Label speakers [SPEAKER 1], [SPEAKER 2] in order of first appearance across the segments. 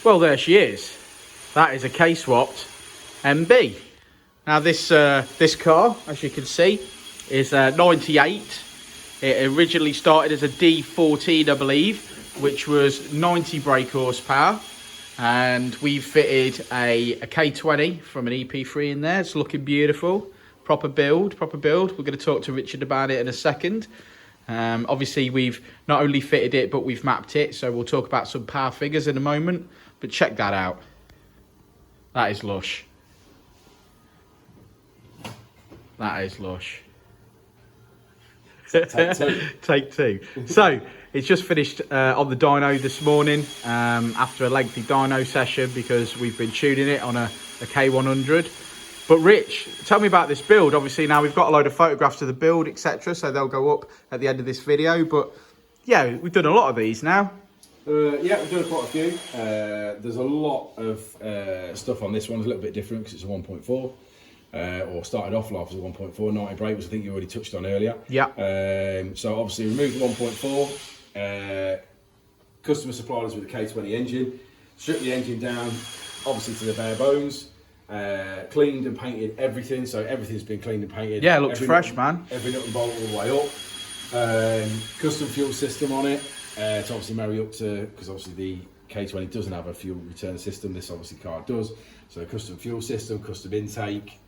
[SPEAKER 1] Well, there she is. That is a K-swapped MB. Now this car, as you can see, is 98. It originally started as a D14, I believe, which was 90 brake horsepower. And we fitted a K20 from an EP3 in there. It's looking beautiful. Proper build. We're going to talk to Richard about it in a second. Obviously, we've not only fitted it, but we've mapped it. So we'll talk about some power figures in a moment. But check that out. That is lush. That is lush.
[SPEAKER 2] Take two.
[SPEAKER 1] Take two. So it's just finished on the dyno this morning after a lengthy dyno session because we've been tuning it on a K100. But Rich, tell me about this build. Obviously now we've got a load of photographs of the build, etc. So they'll go up at the end of this video. But yeah, we've done a lot of these now.
[SPEAKER 2] Yeah, we've done quite a few. There's a lot of stuff on this one. It's a little bit different because it's a 1.4. Or started off life as a 1.4, 90 brake, which I think you already touched on earlier.
[SPEAKER 1] Yeah.
[SPEAKER 2] So obviously removed the 1.4, customer supplied us with the K20 engine, stripped the engine down, obviously to the bare bones, cleaned and painted everything, so everything's been cleaned and painted.
[SPEAKER 1] Yeah, it looks fresh, man.
[SPEAKER 2] Every nut and bolt all the way up. Custom fuel system on it, to obviously marry up to, because obviously the K20 doesn't have a fuel return system, this obviously car does. So custom fuel system, custom intake,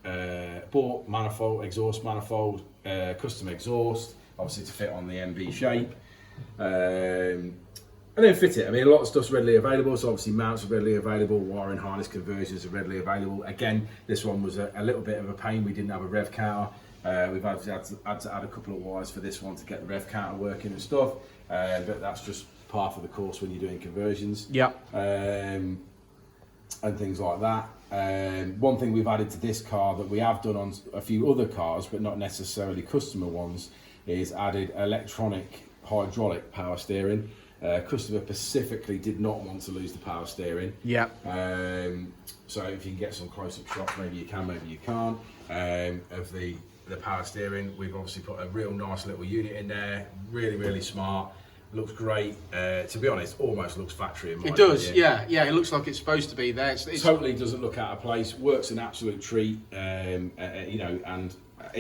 [SPEAKER 2] bought manifold, exhaust manifold, custom exhaust, obviously to fit on the MB shape. And then fit it. I mean, a lot of stuff's readily available, so obviously mounts are readily available, wiring harness conversions are readily available. Again, this one was a little bit of a pain, we didn't have a rev counter. We've had to add a couple of wires for this one to get the rev counter working and stuff, but that's just part of the course when you're doing conversions.
[SPEAKER 1] Yeah.
[SPEAKER 2] And things like that. One thing we've added to this car that we have done on a few other cars, but not necessarily customer ones, is added electronic hydraulic power steering. Customer specifically did not want to lose the power steering.
[SPEAKER 1] Yeah.
[SPEAKER 2] So if you can get some close-up shots, maybe you can, maybe you can't, of the power steering. We've obviously put a real nice little unit in there, really smart. Looks great. To be honest, almost looks factory in my opinion.
[SPEAKER 1] It does, yeah. It looks like it's supposed to be there. It's
[SPEAKER 2] totally doesn't look out of place. Works an absolute treat. You know, and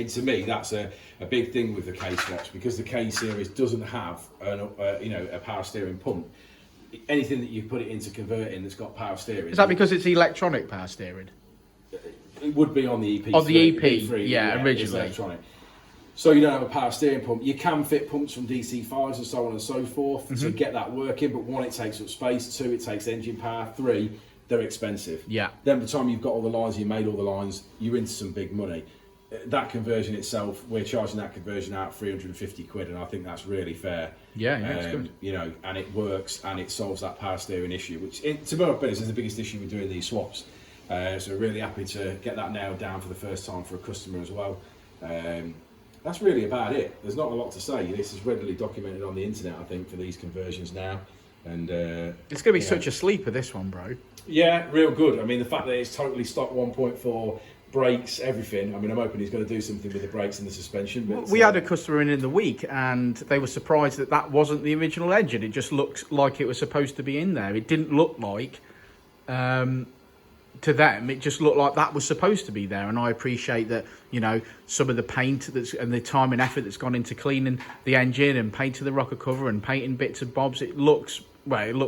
[SPEAKER 2] to me, that's a big thing with the Kswaps, because the K series doesn't have you know, a power steering pump. Anything that you put it into converting that's got power steering.
[SPEAKER 1] Is that because it's electronic power steering?
[SPEAKER 2] It would be on the EP.
[SPEAKER 1] On the EP,
[SPEAKER 2] EP3,
[SPEAKER 1] yeah, originally.
[SPEAKER 2] It's electronic. So you don't have a power steering pump. You can fit pumps from DC5s and so on and so forth to get that working, but one, it takes up space, two, it takes engine power, three, they're expensive.
[SPEAKER 1] Yeah.
[SPEAKER 2] Then by the time you've got all the lines, you made all the lines, you're into some big money. That conversion itself, we're charging that conversion out 350 quid, and I think that's really fair.
[SPEAKER 1] Yeah, it's good.
[SPEAKER 2] You know, and it works and it solves that power steering issue, which to be honest is the biggest issue with doing these swaps. So we're really happy to get that nailed down for the first time for a customer as well. That's really about it. There's not a lot to say. This is readily documented on the internet, I think, for these conversions now. And
[SPEAKER 1] it's going to be such a sleeper, this one, bro.
[SPEAKER 2] Yeah, real good. I mean, the fact that it's totally stock 1.4, brakes, everything. I mean, I'm hoping he's going to do something with the brakes and the suspension. But
[SPEAKER 1] we had a customer in the week, and they were surprised that that wasn't the original engine. It just looked like it was supposed to be in there. It didn't look like... to them, it just looked like that was supposed to be there, and I appreciate that, you know, some of the paint and the time and effort that's gone into cleaning the engine and painting the rocker cover and painting bits and bobs. It looks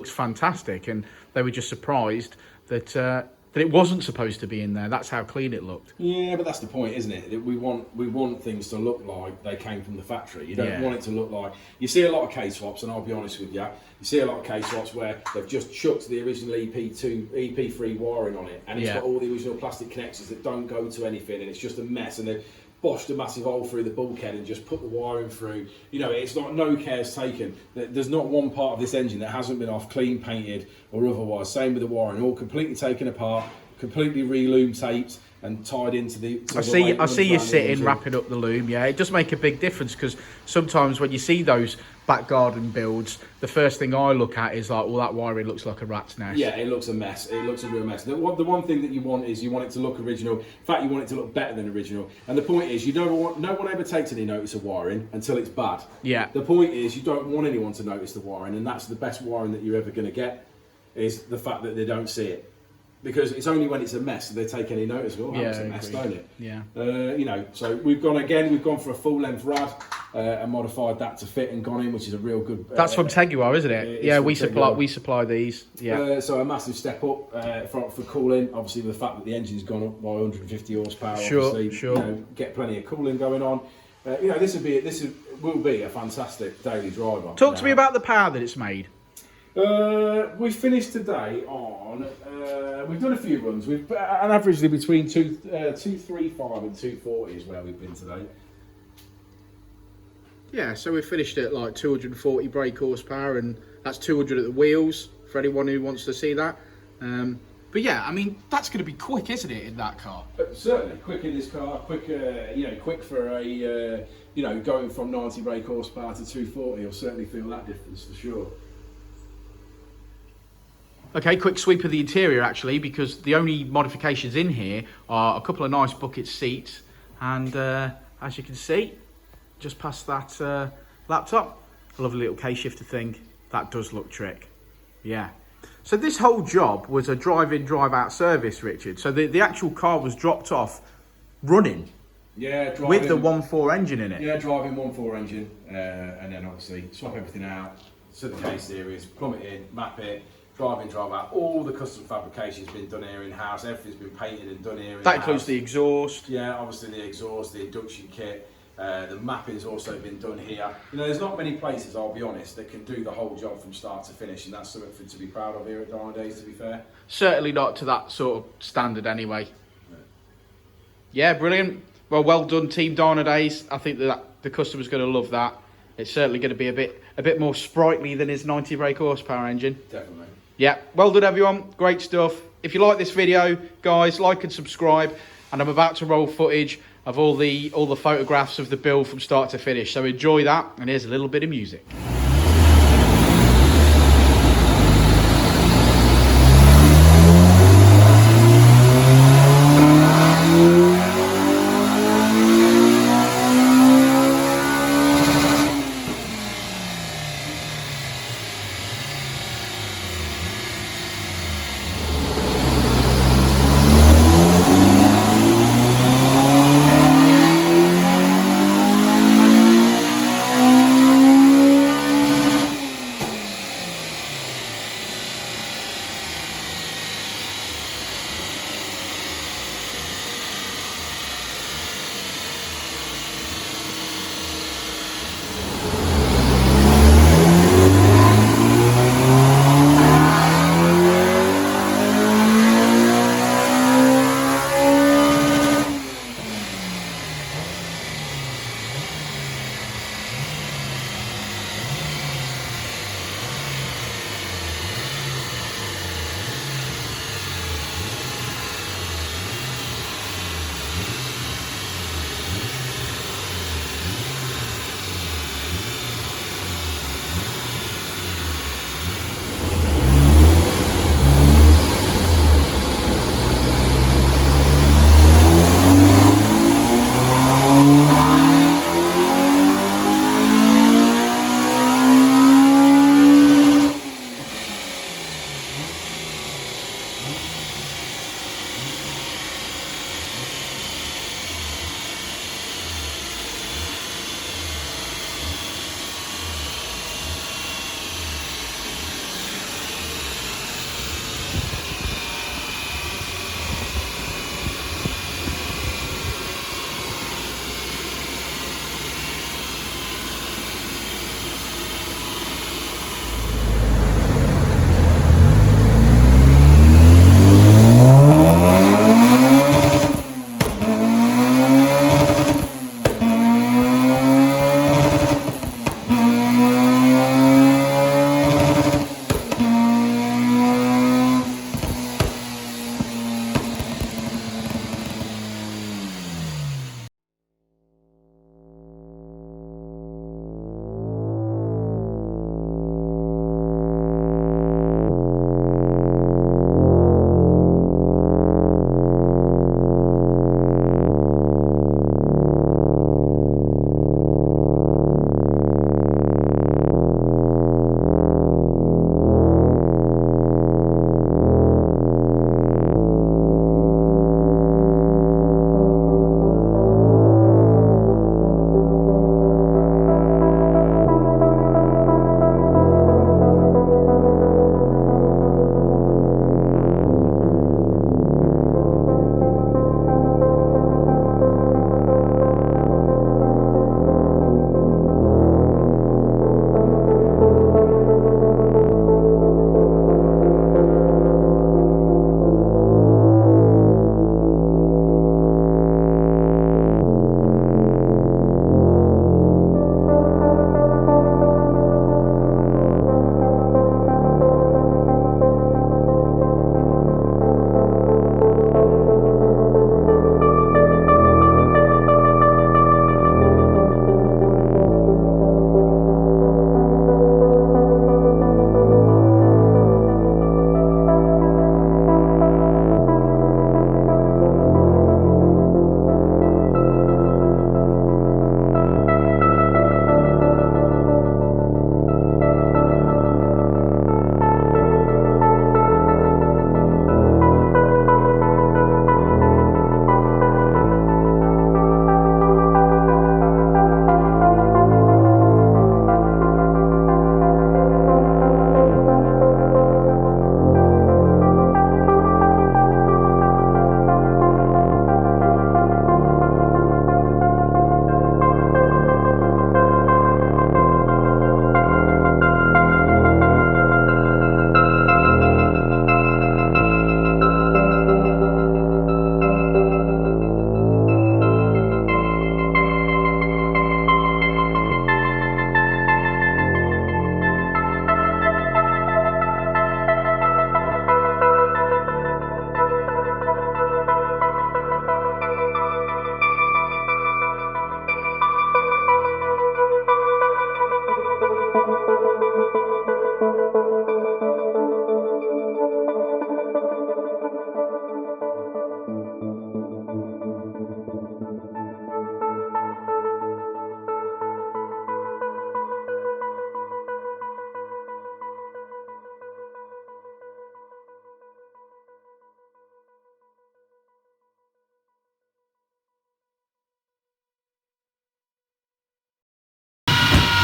[SPEAKER 1] fantastic, and they were just surprised that it wasn't supposed to be in there. That's how clean it looked.
[SPEAKER 2] Yeah, but that's the point, isn't it? We want things to look like they came from the factory. You don't want it to look like... You see a lot of K-swaps, and I'll be honest with you, you see a lot of K-swaps where they've just chucked the original EP3 wiring on it, and it's got all the original plastic connectors that don't go to anything, and it's just a mess, and they've boshed a massive hole through the bulkhead and just put the wiring through. You know, it's not, no care's taken. There's not one part of this engine that hasn't been off, clean painted or otherwise. Same with the wiring, all completely taken apart, completely re-loom taped and tied into the...
[SPEAKER 1] I see you sitting, wrapping up the loom. Yeah, it does make a big difference, because sometimes when you see those back garden builds, the first thing I look at is like, well, that wiring looks like a rat's nest.
[SPEAKER 2] Yeah, it looks a mess. It looks a real mess. The one thing that you want is you want it to look original. In fact, you want it to look better than original. And the point is, no one ever takes any notice of wiring until it's bad.
[SPEAKER 1] Yeah.
[SPEAKER 2] The point is, you don't want anyone to notice the wiring, and that's the best wiring that you're ever going to get. is the fact that they don't see it. Because it's only when it's a mess that they take any notice. Oh, it's a mess, don't it?
[SPEAKER 1] Yeah.
[SPEAKER 2] You know, so we've gone for a full length rad and modified that to fit and gone in, which is a real good.
[SPEAKER 1] That's from Kswap, isn't it? Yeah, we supply these. Yeah.
[SPEAKER 2] So a massive step up for cooling. Obviously, with the fact that the engine's gone up by 150 horsepower.
[SPEAKER 1] Sure.
[SPEAKER 2] You know, get plenty of cooling going on. You know, this will be a fantastic daily driver.
[SPEAKER 1] Talk to me about the power that it's made.
[SPEAKER 2] We finished today on. We've done a few runs. We've an averagely between 235 and 240 is where we've been today.
[SPEAKER 1] Yeah, so we finished at like 240 brake horsepower, and that's 200 at the wheels for anyone who wants to see that. But yeah, I mean, that's going to be quick, isn't it, in that car?
[SPEAKER 2] Certainly, quick in this car. Quick, quick for a going from 90 brake horsepower to 240. You'll certainly feel that difference for sure.
[SPEAKER 1] Okay, quick sweep of the interior actually, because the only modifications in here are a couple of nice bucket seats, and as you can see, just past that laptop, a lovely little K-shifter thing. That does look trick. Yeah. So this whole job was a drive-in, drive-out service, Richard. So the actual car was dropped off running.
[SPEAKER 2] Yeah,
[SPEAKER 1] with the 1.4 engine in it.
[SPEAKER 2] Yeah, driving 1.4 engine, and then obviously swap everything out, set the K series, plumb it in, map it, drive in, drive out. All the custom fabrication's been done here in house. Everything's been painted and done here in
[SPEAKER 1] That includes the exhaust.
[SPEAKER 2] Yeah, obviously the exhaust, the induction kit. The mapping's also been done here. You know, there's not many places, I'll be honest, that can do the whole job from start to finish, and that's something to be proud of here at Dynodaze, to be fair.
[SPEAKER 1] Certainly not to that sort of standard anyway. Yeah, brilliant. Well done, Team Dynodaze. I think that the customer's going to love that. It's certainly going to be a bit more sprightly than his 90 brake horsepower engine.
[SPEAKER 2] Definitely.
[SPEAKER 1] Yeah, well done everyone. Great stuff. If you like this video, guys, like and subscribe. And I'm about to roll footage of all the photographs of the build from start to finish. So enjoy that, and here's a little bit of music.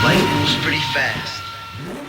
[SPEAKER 3] Untitled was pretty fast.